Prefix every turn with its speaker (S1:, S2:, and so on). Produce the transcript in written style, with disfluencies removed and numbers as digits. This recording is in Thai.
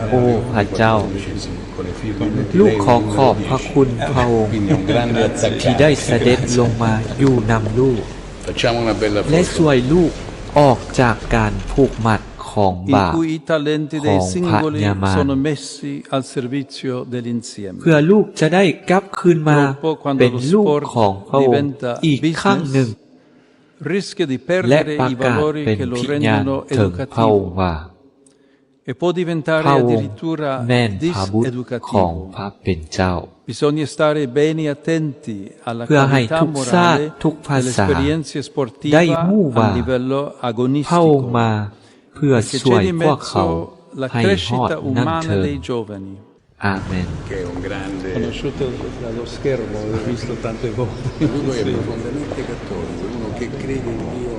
S1: โอ้พระเจ้าลูกขอขอบพระคุณพระองค์ที่ได้เสด็จลงมาอยู่นำลูกและช่วยลูกออกจากการผูกมัดของบาปของพระยามารเพื่อลูกจะได้กลับคืนมาเป็นลูกของพระองค์อีกครั้งหนึ่งและประกาศเป็นพิญาณถึงพระองค์ว่าพระองค์แม่นพระบุตรของพระเป็นเจ้าเพื่อให้ทุกชาติทุกภาษาได้รู้ว่าพระองค์มาเพื่อช่วยพวกเขาให้ฮอดนั่นเถิดอาเมน
S2: Conosciuto dallo schermo, l'ho visto tante volte.
S3: Lui è profondamente cattolico, uno che crede in Dio